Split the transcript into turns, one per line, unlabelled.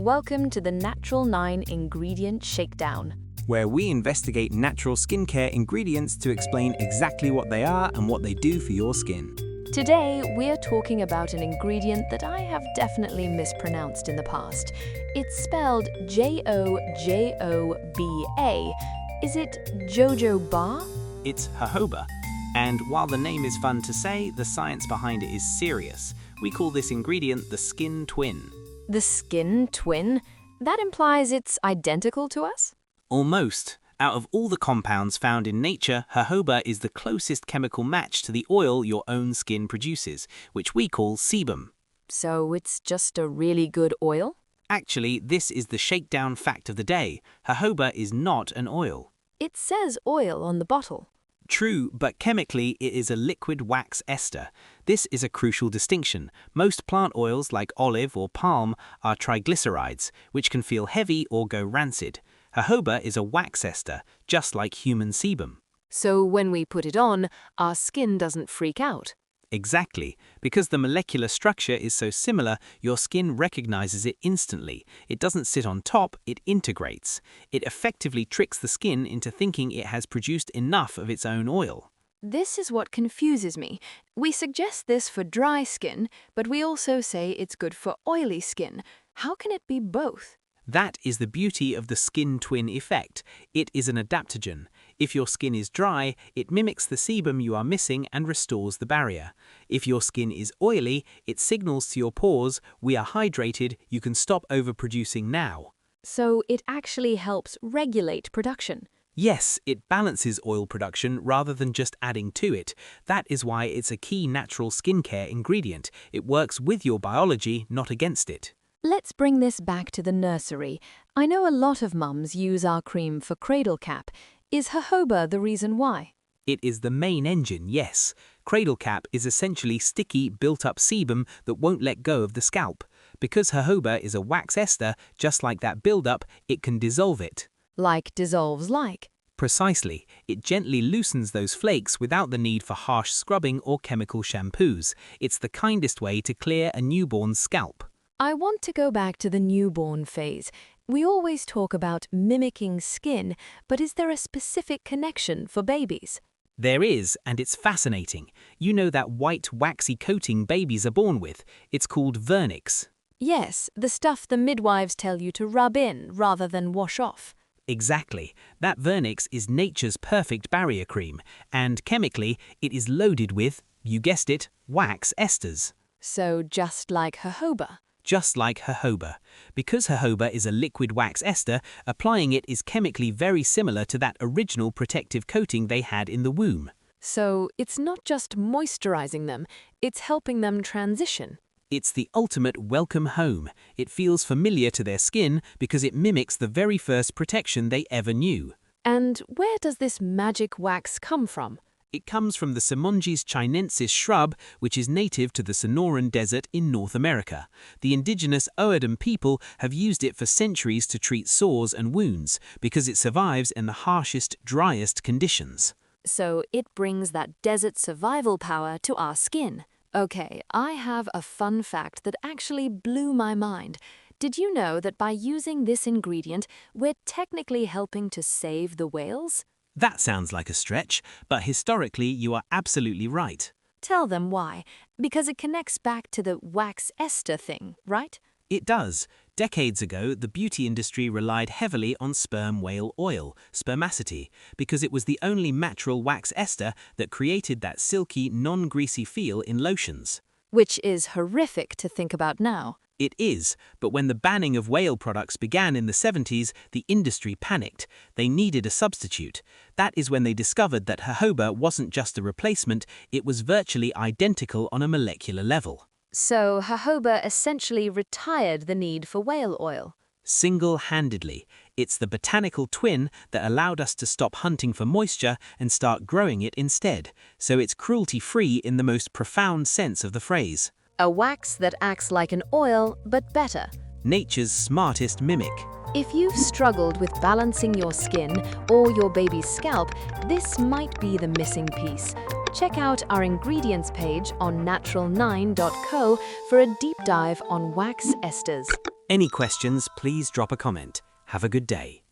Welcome to the Natural Nine Ingredient Shakedown.
Where we investigate natural skincare ingredients to explain exactly what they are and what they do for your skin.
Today, we're talking about an ingredient that I have definitely mispronounced in the past. It's spelled Jojoba. Is it Jojoba?
It's jojoba. And while the name is fun to say, the science behind it is serious. We call this ingredient the skin twin.
The skin twin? That implies it's identical to us?
Almost. Out of all the compounds found in nature, jojoba is the closest chemical match to the oil your own skin produces, which we call sebum.
So it's just a really good oil?
Actually, this is the shakedown fact of the day. Jojoba is not an oil.
It says oil on the bottle.
True, but chemically it is a liquid wax ester. This is a crucial distinction. Most plant oils like olive or palm are triglycerides, which can feel heavy or go rancid. Jojoba is a wax ester, just like human sebum.
So when we put it on, our skin doesn't freak out.
Exactly. Because the molecular structure is so similar, your skin recognizes it instantly. It doesn't sit on top, it integrates. It effectively tricks the skin into thinking it has produced enough of its own oil.
This is what confuses me. We suggest this for dry skin, but we also say it's good for oily skin. How can it be both?
That is the beauty of the skin twin effect. It is an adaptogen. If your skin is dry, it mimics the sebum you are missing and restores the barrier. If your skin is oily, it signals to your pores, "We are hydrated, you can stop overproducing now."
So it actually helps regulate production.
Yes, it balances oil production rather than just adding to it. That is why it's a key natural skincare ingredient. It works with your biology, not against it.
Let's bring this back to the nursery. I know a lot of mums use our cream for Cradle cap. Is jojoba the reason why?
It is the main engine, yes. Cradle cap is essentially sticky, built-up sebum that won't let go of the scalp. Because jojoba is a wax ester, just like that build-up, it can dissolve it.
Like dissolves like?
Precisely. It gently loosens those flakes without the need for harsh scrubbing or chemical shampoos. It's the kindest way to clear a newborn's scalp.
I want to go back to the newborn phase. We always talk about mimicking skin, but is there a specific connection for babies?
There is, and it's fascinating. You know that white, waxy coating babies are born with? It's called Vernix.
Yes, the stuff the midwives tell you to rub in rather than wash off.
Exactly. That Vernix is nature's perfect barrier cream, and chemically, it is loaded with, you guessed it, wax esters.
So just like jojoba.
Just like jojoba. Because jojoba is a liquid wax ester, applying it is chemically very similar to that original protective coating they had in the womb.
So it's not just moisturizing them, it's helping them transition.
It's the ultimate welcome home. It feels familiar to their skin because it mimics the very first protection they ever knew.
And where does this magic wax come from?
It comes from the Simonges chinensis shrub, which is native to the Sonoran Desert in North America. The indigenous O'odham people have used it for centuries to treat sores and wounds because it survives in the harshest, driest conditions.
So it brings that desert survival power to our skin. Okay, I have a fun fact that actually blew my mind. Did you know that by using this ingredient, we're technically helping to save the whales?
That sounds like a stretch, but historically you are absolutely right.
Tell them why. Because it connects back to the wax ester thing, right?
It does. Decades ago, the beauty industry relied heavily on sperm whale oil, spermaceti, because it was the only natural wax ester that created that silky, non-greasy feel in lotions.
Which is horrific to think about now.
It is, but when the banning of whale products began in the 70s, the industry panicked. They needed a substitute. That is when they discovered that jojoba wasn't just a replacement, it was virtually identical on a molecular level.
So jojoba essentially retired the need for whale oil.
Single-handedly. It's the botanical twin that allowed us to stop hunting for moisture and start growing it instead. So it's cruelty-free in the most profound sense of the phrase.
A wax that acts like an oil, but better.
Nature's smartest mimic.
If you've struggled with balancing your skin or your baby's scalp, this might be the missing piece. Check out our ingredients page on naturalnine.co for a deep dive on wax esters.
Any questions, please drop a comment. Have a good day.